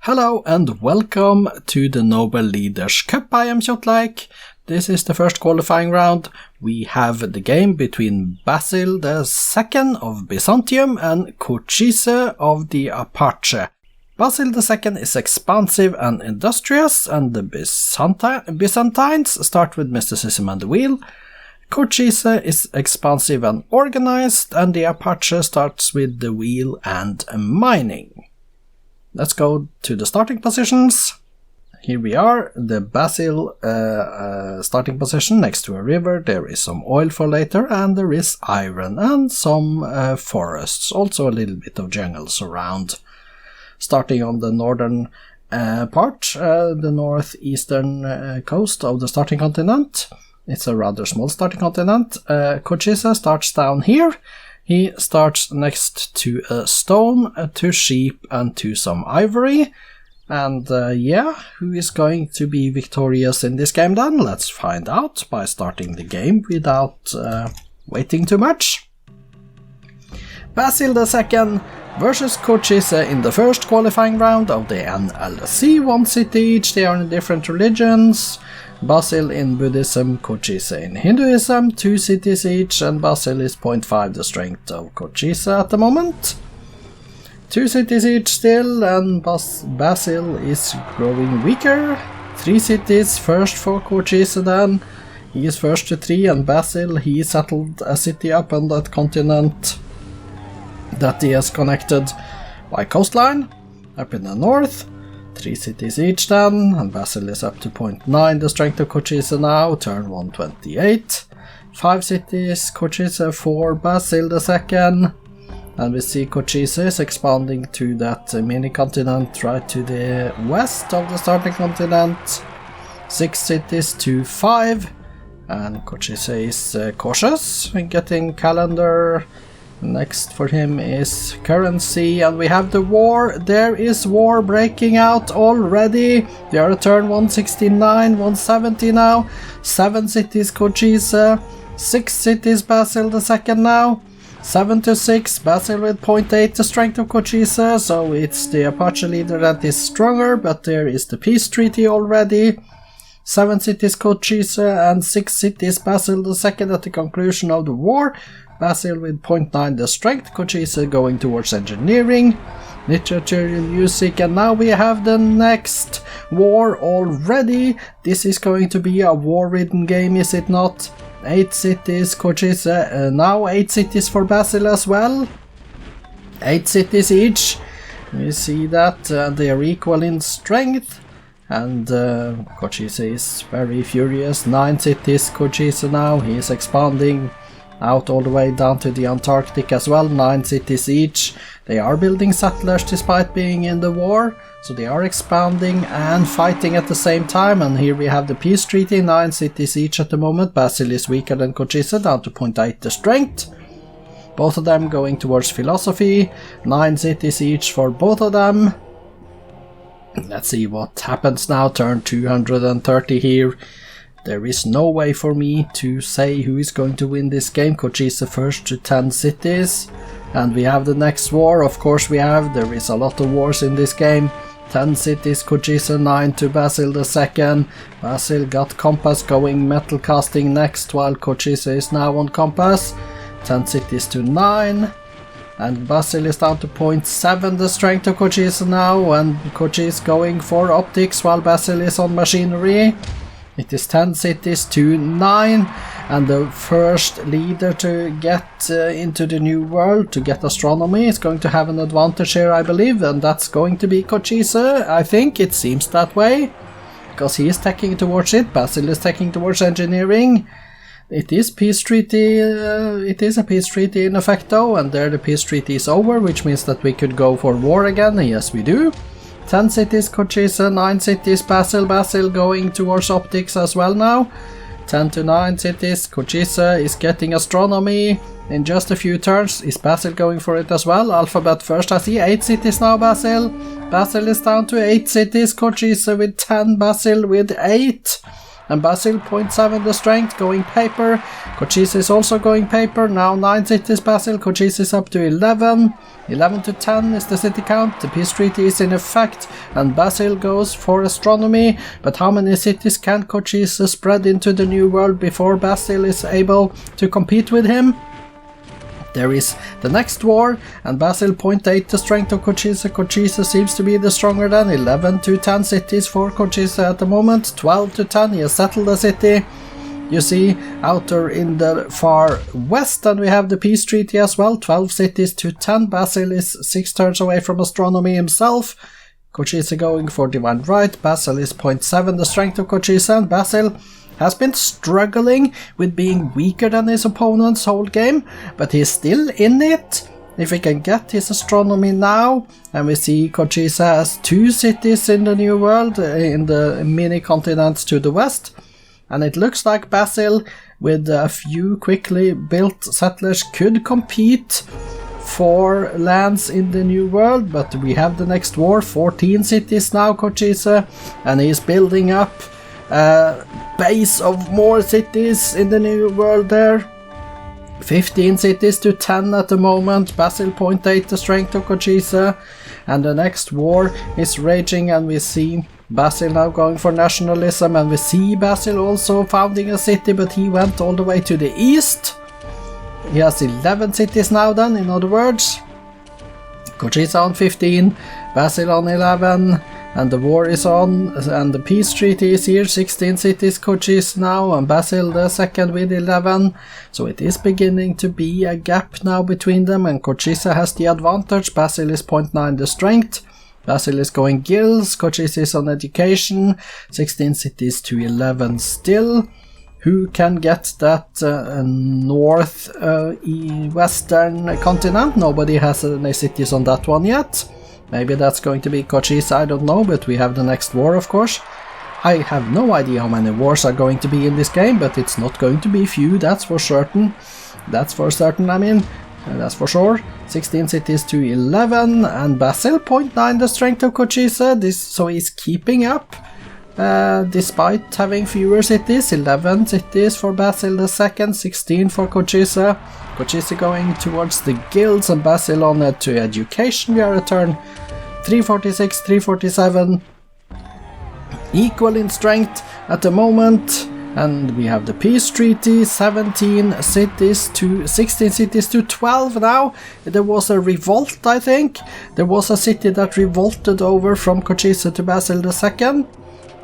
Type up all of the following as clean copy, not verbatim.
Hello and welcome to the Nobel Leaders Cup. I am Kjotleik. This is the first qualifying round. We have the game between Basil II of Byzantium and Cochise of the Apache. Basil II is expansive and industrious, and the Byzantines start with mysticism and the wheel. Cochise is expansive and organized, and the Apache starts with the wheel and mining. Let's go to the starting positions. Here we are, the Basil starting position next to a river. There is some oil for later, and there is iron and some forests, also a little bit of jungles around. Starting on the northern part, the northeastern coast of the starting continent. It's a rather small starting continent. Cochise starts down here. He starts next to a stone, to sheep, and to some ivory. And who is going to be victorious in this game then? Let's find out by starting the game without waiting too much. Basil II versus Cochise in the first qualifying round of the NLC. One city each, they are in different religions. Basil in Buddhism, Cochise in Hinduism, 2 cities each, and Basil is 0.5 the strength of Cochise at the moment. 2 cities each still, and Basil is growing weaker. 3 cities first for Cochise then. He is first to 3, and Basil, he settled a city up on that continent that he has connected by coastline up in the north. 3 cities each then, and Basil is up to 0.9 the strength of Cochise now, turn 128. 5 cities, Cochise 4, Basil II, and we see Cochise is expanding to that mini continent right to the west of the starting continent. 6 cities to 5, and Cochise is cautious in getting calendar. Next for him is currency, and we have the war. There is war breaking out already. They are at turn 169, 170 now. 7 cities Cochise, 6 cities Basil II now. 7 to 6, Basil with 0.8 the strength of Cochise, so it's the Apache leader that is stronger, but there is the peace treaty already. 7 cities Cochise and 6 cities Basil II at the conclusion of the war. Basil with 0.9 the strength, Cochise going towards engineering, literature and music, and now we have the next war already. This is going to be a war-ridden game, is it not? 8 cities Cochise, now 8 cities for Basil as well. 8 cities each. We see that they are equal in strength, and Cochise is very furious. 9 cities Cochise now, he is expanding out all the way down to the Antarctic as well, 9 cities each. They are building settlers despite being in the war, so they are expanding and fighting at the same time, and here we have the peace treaty, 9 cities each at the moment. Basil is weaker than Cochise, down to 0.8 the strength. Both of them going towards philosophy, 9 cities each for both of them. Let's see what happens now, turn 230 here. There is no way for me to say who is going to win this game. Cochise first to 10 cities. And we have the next war, of course there is a lot of wars in this game. 10 cities, Cochise 9 to Basil II. Basil got compass going metal casting next, while Cochise is now on compass. 10 cities to 9. And Basil is down to 0.7 the strength of Cochise now, and Cochise going for optics while Basil is on machinery. It is 10 cities to 9, and the first leader to get into the new world, to get astronomy, is going to have an advantage here, I believe, and that's going to be Cochise. I think it seems that way, because he is taking towards it. Basil is taking towards engineering. It is peace treaty. It is a peace treaty in effect though, and there the peace treaty is over, which means that we could go for war again. Yes, we do. 10 cities Cochise, 9 cities Basil. Basil going towards optics as well now. 10 to 9 cities. Cochise is getting astronomy in just a few turns. Is Basil going for it as well? Alphabet first. I see 8 cities now, Basil. Basil is down to 8 cities. Cochise with 10, Basil with 8. and Basil 0.7 the strength, going paper. Cochise is also going paper, now 9 cities Basil, Cochise is up to 11. 11 to 10 is the city count, the peace treaty is in effect, and Basil goes for astronomy. But how many cities can Cochise spread into the new world before Basil is able to compete with him? There is the next war, and Basil 0.8 the strength of Cochise. Cochise seems to be the stronger than. 11 to 10 cities for Cochise at the moment. 12 to 10, he has settled the city. You see, outer in the far west, and we have the peace treaty as well. 12 cities to 10. Basil is 6 turns away from astronomy himself. Cochise going for divine right. Basil is 0.7 the strength of Cochise, and Basil has been struggling with being weaker than his opponent's whole game, but he's still in it. If he can get his astronomy now, and we see Cochise has 2 cities in the new world, in the mini continents to the west, and it looks like Basil with a few quickly built settlers could compete for lands in the new world. But we have the next war, 14 cities now Cochise, and he's building up base of more cities in the new world there. 15 cities to 10 at the moment. Basil 0.8 the strength of Cochise, and the next war is raging, and we see Basil now going for nationalism, and we see Basil also founding a city, but he went all the way to the east. He has 11 cities now then, in other words. Cochise on 15, Basil on 11, and the war is on, and the peace treaty is here. 16 cities Cochise now, and Basil the second with 11. So it is beginning to be a gap now between them, and Cochise has the advantage. Basil is 0.9 the strength. Basil is going guilds, Cochise is on education. 16 cities to 11 still. Who can get that western continent? Nobody has any cities on that one yet. Maybe that's going to be Cochise, I don't know, but we have the next war, of course. I have no idea how many wars are going to be in this game, but it's not going to be few, that's for certain. That's for certain, I mean. That's for sure. 16 cities to 11, and Basil 0.9 the strength of Cochise, so he's keeping up. Despite having fewer cities. 11 cities for Basil the second, 16 for Cochise. Cochise going towards the guilds, and Basil on it to education. We are at turn 346, 347. Equal in strength at the moment. And we have the peace treaty, 17 cities to 16 cities to 12 now. There was a revolt, I think. There was a city that revolted over from Cochise to Basil II.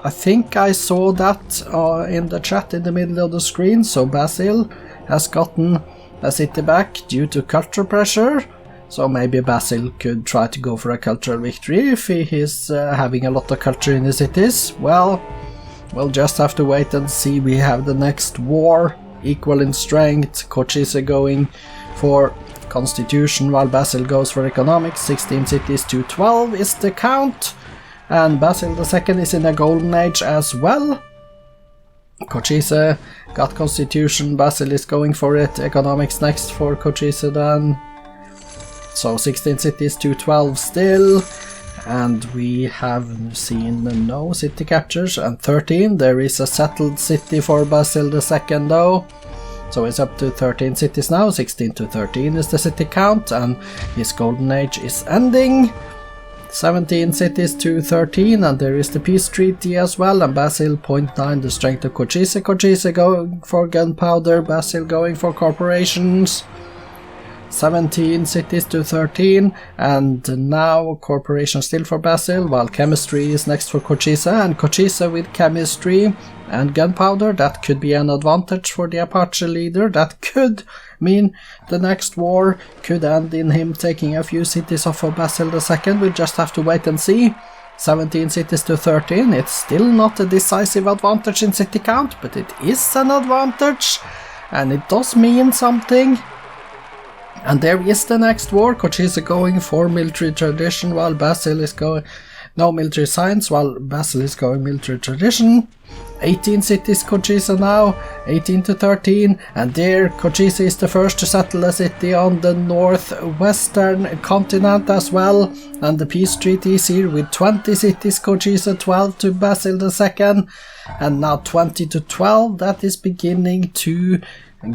I think I saw that in the chat in the middle of the screen. So Basil has gotten a city back due to culture pressure. So maybe Basil could try to go for a cultural victory if he is having a lot of culture in the cities. Well, we'll just have to wait and see. We have the next war, equal in strength. Cochise going for constitution while Basil goes for economics. 16 cities to 12 is the count. And Basil II is in a golden age as well. Cochise got constitution, Basil is going for it. Economics next for Cochise then. So 16 cities to 12 still. And we have seen no city captures. And 13, there is a settled city for Basil II though. So it's up to 13 cities now. 16 to 13 is the city count, and his golden age is ending. 17 cities to 13, and there is the peace treaty as well, and Basil 0.9 the strength of Cochise. Cochise going for gunpowder, Basil going for corporations. 17 cities to 13, and now corporation still for Basil, while chemistry is next for Cochise, and Cochise with chemistry and gunpowder, that could be an advantage for the Apache leader. That could mean the next war could end in him taking a few cities off of Basil II. We'll just have to wait and see. 17 cities to 13, it's still not a decisive advantage in city count, but it is an advantage, and it does mean something. And there is the next war. Cochise going for military tradition while Basil is going... No, military science while Basil is going military tradition. 18 cities Cochise now, 18 to 13, and there Cochise is the first to settle a city on the northwestern continent as well, and the peace treaty is here with 20 cities Cochise, 12 to Basil II, and now 20 to 12. That is beginning to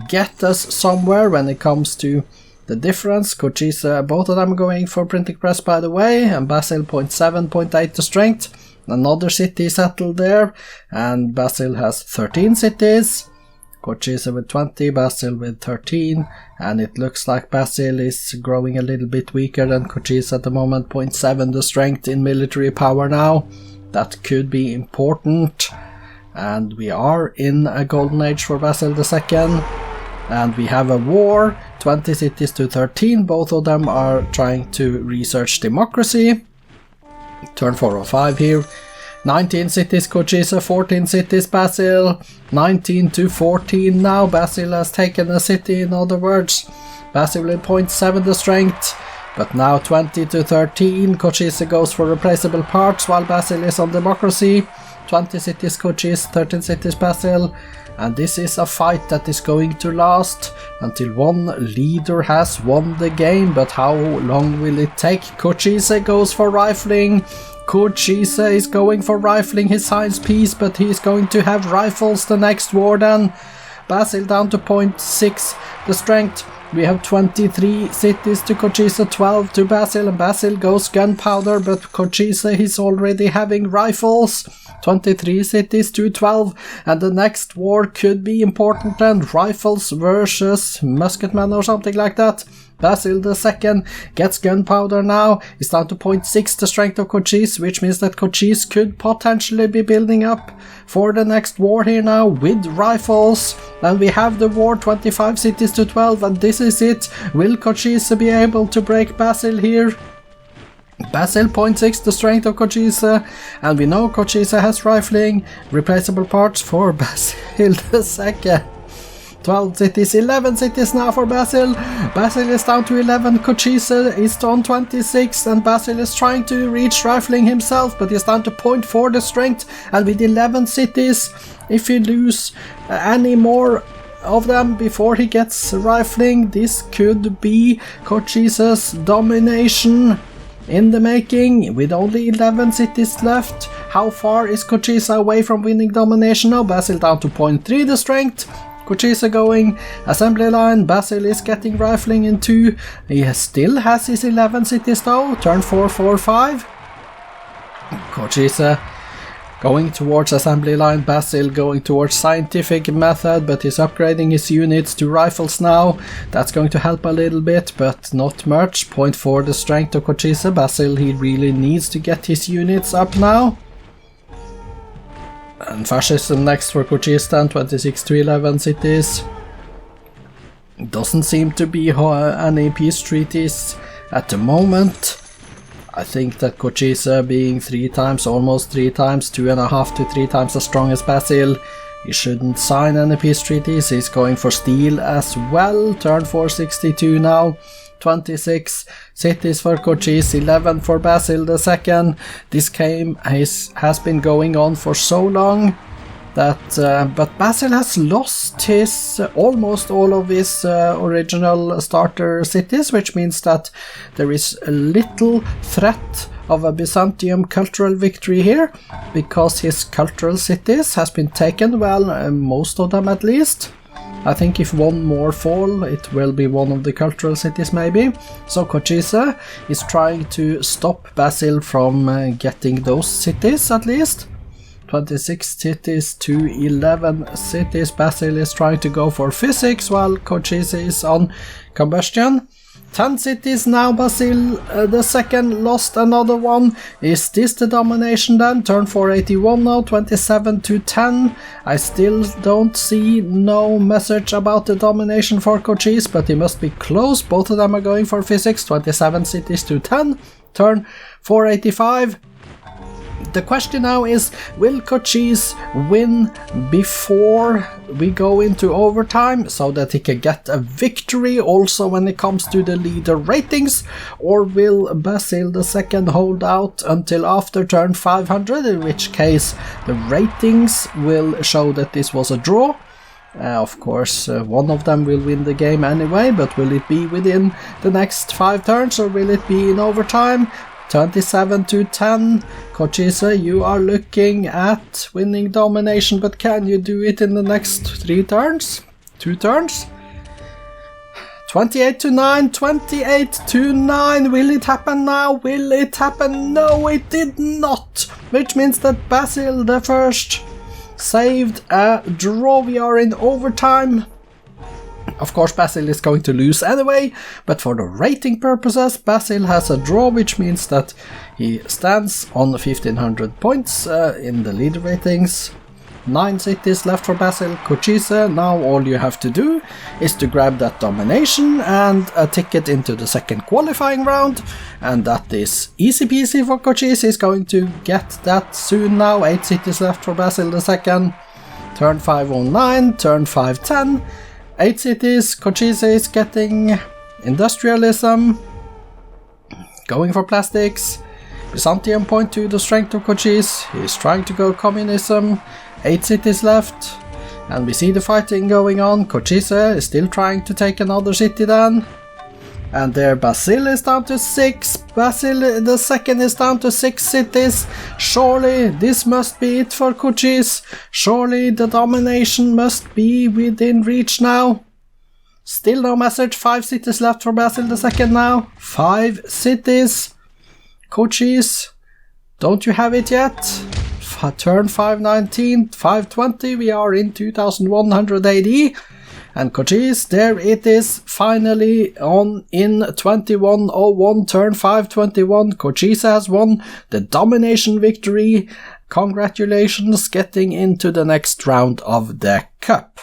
get us somewhere when it comes to the difference. Cochise, both of them going for printing press by the way, and Basil 0.7, 0.8 the strength. Another city settled there, and Basil has 13 cities. Cochise with 20, Basil with 13, and it looks like Basil is growing a little bit weaker than Cochise at the moment, 0.7 the strength in military power now. That could be important, and we are in a golden age for Basil II, and we have a war, 20 cities to 13, both of them are trying to research democracy. Turn 405 here. 19 cities Cochise, 14 cities Basil, 19 to 14 now. Basil has taken a city, in other words. Basil with 0.7 the strength, but now 20 to 13. Cochise goes for replaceable parts while Basil is on democracy. 20 cities Cochise, 13 cities Basil, and this is a fight that is going to last until one leader has won the game. But how long will it take? Cochise goes for rifling. Cochise is going for rifling. He signs peace, but he's going to have rifles the next war then. Basil down to 0.6 the strength. We have 23 cities to Cochise, 12 to Basil, and Basil goes gunpowder, but Cochise is already having rifles. 23 cities to 12, and the next war could be important, and rifles versus musketmen or something like that. Basil II gets gunpowder now. It's down to 0.6 the strength of Cochise, which means that Cochise could potentially be building up for the next war here now with rifles. And we have the war, 25 cities to 12, and this is it. Will Cochise be able to break Basil here? Basil 0.6 the strength of Cochise, and we know Cochise has rifling. Replaceable parts for Basil II. 12 cities, 11 cities now for Basil. Basil is down to 11, Cochise is on 26, and Basil is trying to reach rifling himself, but he's down to 0.4 the strength, and with 11 cities, if he lose any more of them before he gets rifling, this could be Cochise's domination in the making, with only 11 cities left. How far is Cochise away from winning domination now? Basil down to 0.3 the strength. Cochise going assembly line. Basil is getting rifling in 2. He still has his 11 cities though. Turn 445. Cochise going towards assembly line. Basil going towards scientific method, but he's upgrading his units to rifles now. That's going to help a little bit, but not much. 0.4 the strength of Cochise. Basil, he really needs to get his units up now. And fascism next for Cochise, 26 to 11 cities. Doesn't seem to be any peace treaties at the moment. I think that Cochise being 3 times, almost 3 times, 2.5 to 3 times as strong as Basil, he shouldn't sign any peace treaties. He's going for steel as well. Turn 462 now. 26 cities for Cochise, 11 for Basil II. This game has been going on for so long that but Basil has lost his almost all of his original starter cities, which means that there is a little threat of a Byzantium cultural victory here, because his cultural cities has been taken, well, most of them at least. I think if one more fall, it will be one of the cultural cities maybe. So Cochise is trying to stop Basil from getting those cities at least. 26 cities to 11 cities. Basil is trying to go for physics while Cochise is on combustion. 10 cities now. Basil II lost another one. Is this the domination then? Turn 481 now, 27 to 10. I still don't see no message about the domination for Cochise, but he must be close. Both of them are going for physics. 27 cities to 10. Turn 485. The question now is, will Cochise win before we go into overtime so that he can get a victory also when it comes to the leader ratings, or will Basil II hold out until after turn 500, in which case the ratings will show that this was a draw? Of course, one of them will win the game anyway, but will it be within the next 5 turns or will it be in overtime? 27-10, Cochise, you are looking at winning domination, but can you do it in the next 3 turns? 2 turns? 28-9, 28-9, will it happen now? Will it happen? No, it did not! Which means that Basil I saved a draw. We are in overtime. Of course, Basil is going to lose anyway, but for the rating purposes, Basil has a draw, which means that he stands on 1500 points in the leader ratings. 9 cities left for Basil. Cochise, now all you have to do is to grab that domination and a ticket into the second qualifying round, and that is easy peasy for Cochise. He's going to get that soon now. 8 cities left for Basil II. Turn 509, turn 510. 8 cities, Cochise is getting industrialism, going for plastics. Byzantium point to the strength of Cochise, he's trying to go communism. 8 cities left, and we see the fighting going on. Cochise is still trying to take another city then. And there Basil is down to 6, Basil II is down to 6 cities. Surely this must be it for Cochise. Surely the domination must be within reach now. Still no message. 5 cities left for Basil II now. 5 cities. Cochise, don't you have it yet? Turn 519, 520, we are in 2100 AD. And Cochise, there it is, finally on in 2101, turn 521. Cochise has won the domination victory. Congratulations, getting into the next round of the cup.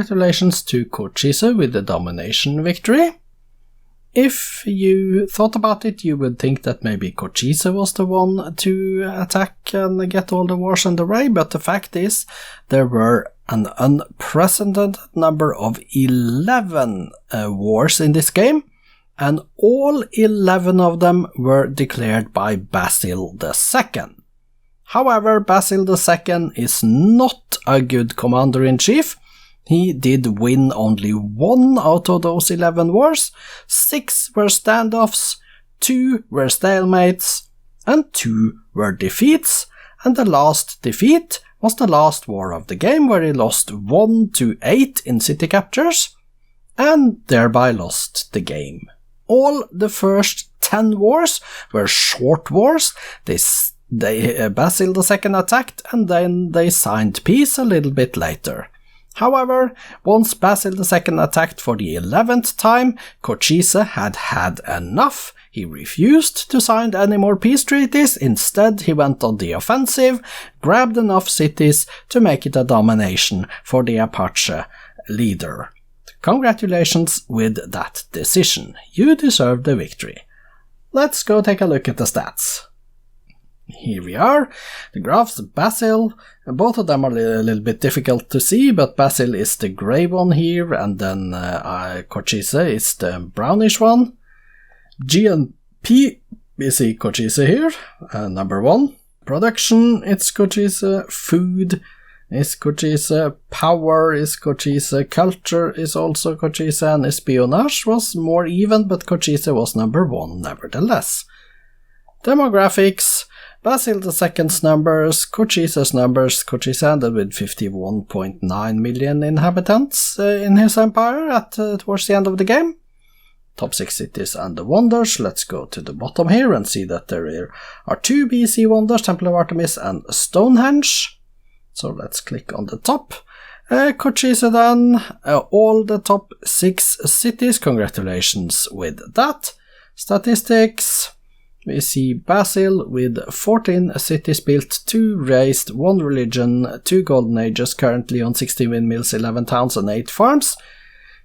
Congratulations to Cochise with the domination victory. If you thought about it, you would think that maybe Cochise was the one to attack and get all the wars underway, but the fact is there were an unprecedented number of 11 wars in this game, and all 11 of them were declared by Basil II. However, Basil II is not a good commander-in-chief. He did win only 1 out of those 11 wars, 6 were standoffs, 2 were stalemates, and 2 were defeats, and the last defeat was the last war of the game, where he lost 1-8 in city captures, and thereby lost the game. All the first 10 wars were short wars. Basil II attacked, and then they signed peace a little bit later. However, once Basil II attacked for the 11th time, Cochise had had enough. He refused to sign any more peace treaties. Instead, he went on the offensive, grabbed enough cities to make it a domination for the Apache leader. Congratulations with that decision. You deserve the victory. Let's go take a look at the stats. Here we are, the graphs. Basil, both of them are a little bit difficult to see, but Basil is the grey one here, and then Cochise is the brownish one. GNP, we see Cochise here, number 1. Production, it's Cochise. Food is Cochise. Power is Cochise. Culture is also Cochise, and espionage was more even, but Cochise was number 1 nevertheless. Demographics, Basil II's numbers, Cochise's numbers. Cochise ended with 51.9 million inhabitants in his empire towards the end of the game. Top 6 cities and the wonders. Let's go to the bottom here and see that there are 2 BC wonders, Temple of Artemis and Stonehenge. So let's click on the top. Cochise then, all the top 6 cities. Congratulations with that. Statistics. We see Basil with 14 cities built, 2 raised, 1 religion, 2 golden ages, currently on 16 windmills, 11 towns and 8 farms.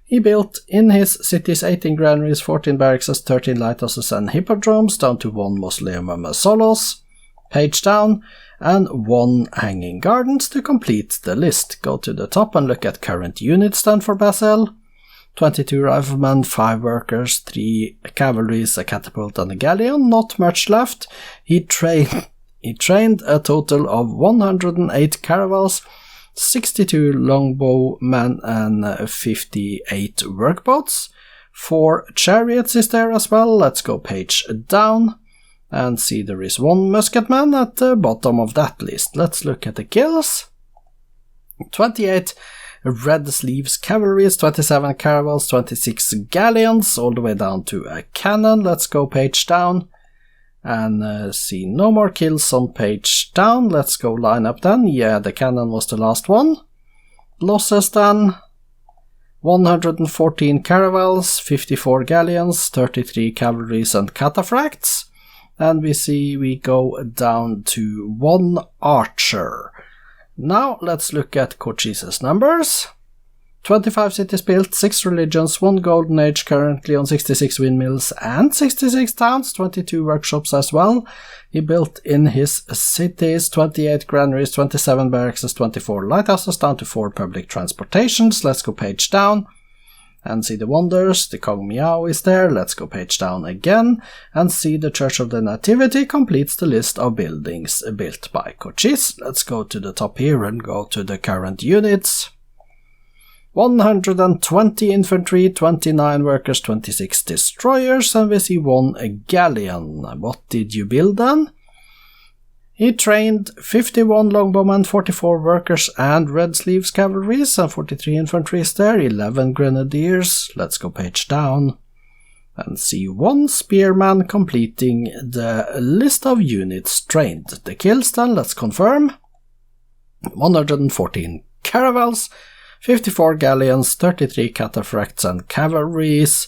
He built in his cities 18 granaries, 14 barracks, 13 lighthouses and hippodromes, down to 1 mausoleum and mausoleus, page down, and 1 hanging gardens to complete the list. Go to the top and look at current units then for Basil. 22 riflemen, 5 workers, 3 cavalries, a catapult and a galleon, not much left. He trained a total of 108 caravels, 62 longbowmen and 58 workboats. 4 chariots is there as well. Let's go page down and see there is 1 musketman at the bottom of that list. Let's look at the kills. 28 red sleeves cavalries, 27 caravels, 26 galleons, all the way down to a cannon. Let's go page down and see no more kills on page down. Let's go line up then. Yeah, the cannon was the last one. Losses then. 114 caravels, 54 galleons, 33 cavalries and cataphracts. And we go down to 1 archer. Now let's look at Cochise's numbers. 25 cities built, 6 religions, 1 golden age, currently on 66 windmills and 66 towns, 22 workshops as well. He built in his cities 28 granaries, 27 barracks, 24 lighthouses, down to 4 public transportations. Let's go page down and see the wonders. The Kong Miao is there. Let's go page down again and see the Church of the Nativity completes the list of buildings built by Cochise. Let's go to the top here and go to the current units. 120 infantry, 29 workers, 26 destroyers, and we see 1 galleon. What did you build then? He trained 51 longbowmen, 44 workers and red sleeves cavalries, and 43 infantry is there, 11 grenadiers. Let's go page down and see 1 spearman completing the list of units trained. The kills then, let's confirm. 114 caravels, 54 galleons, 33 cataphracts and cavalries,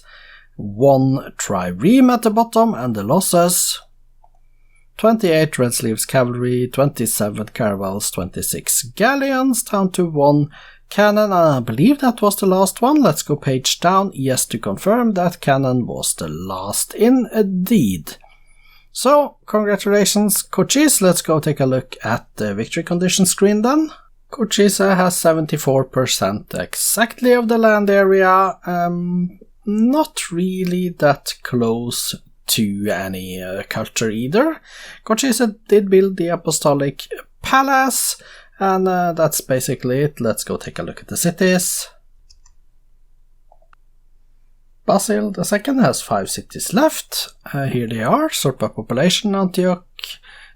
1 trireme at the bottom, and the losses. 28 red sleeves cavalry, 27 caravels, 26 galleons, down to 1 Cannon, I believe that was the last one. Let's go page down. Yes, to confirm that Cannon was the last indeed. So, congratulations, Cochise. Let's go take a look at the victory condition screen then. Cochise has 74% exactly of the land area. Not really that close to any culture either. Cochise did build the Apostolic Palace, and that's basically it. Let's go take a look at the cities. Basil II has 5 cities left. Here they are, sort by population: Antioch,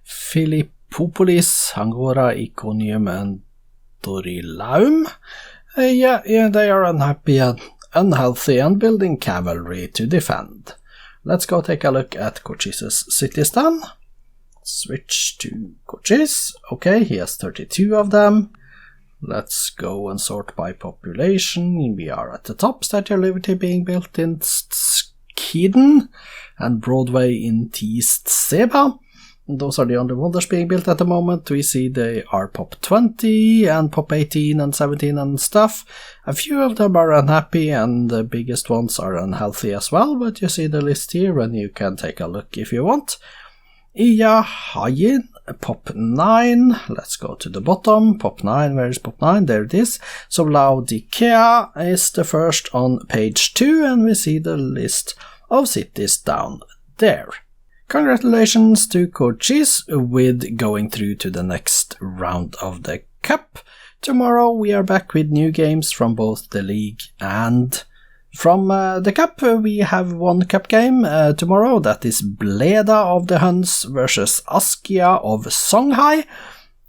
Philippopolis, Angora, Iconium, and Dorilaum. Yeah, they are unhappy and unhealthy and building cavalry to defend. Let's go take a look at Cochise's cities then. Switch to Cochise. Okay, he has 32 of them. Let's go and sort by population. We are at the top. Statue of Liberty being built in Skiden and Broadway in Teest Seba. Those are the only wonders being built at the moment. We see they are pop 20 and pop 18 and 17 and stuff. A few of them are unhappy and the biggest ones are unhealthy as well, but you see the list here and you can take a look if you want. Iya Hayin, pop 9. Let's go to the bottom. Pop 9, where is pop 9? There it is. So Laodicea is the first on page 2 and we see the list of cities down there. Congratulations to Cochise with going through to the next round of the Cup. Tomorrow we are back with new games from both the League and from the Cup. We have one Cup game tomorrow, that is Bleda of the Huns versus Askia of Songhai.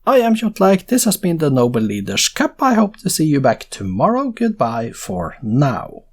I am Kjotleik, this has been the Noble Leaders Cup. I hope to see you back tomorrow. Goodbye for now.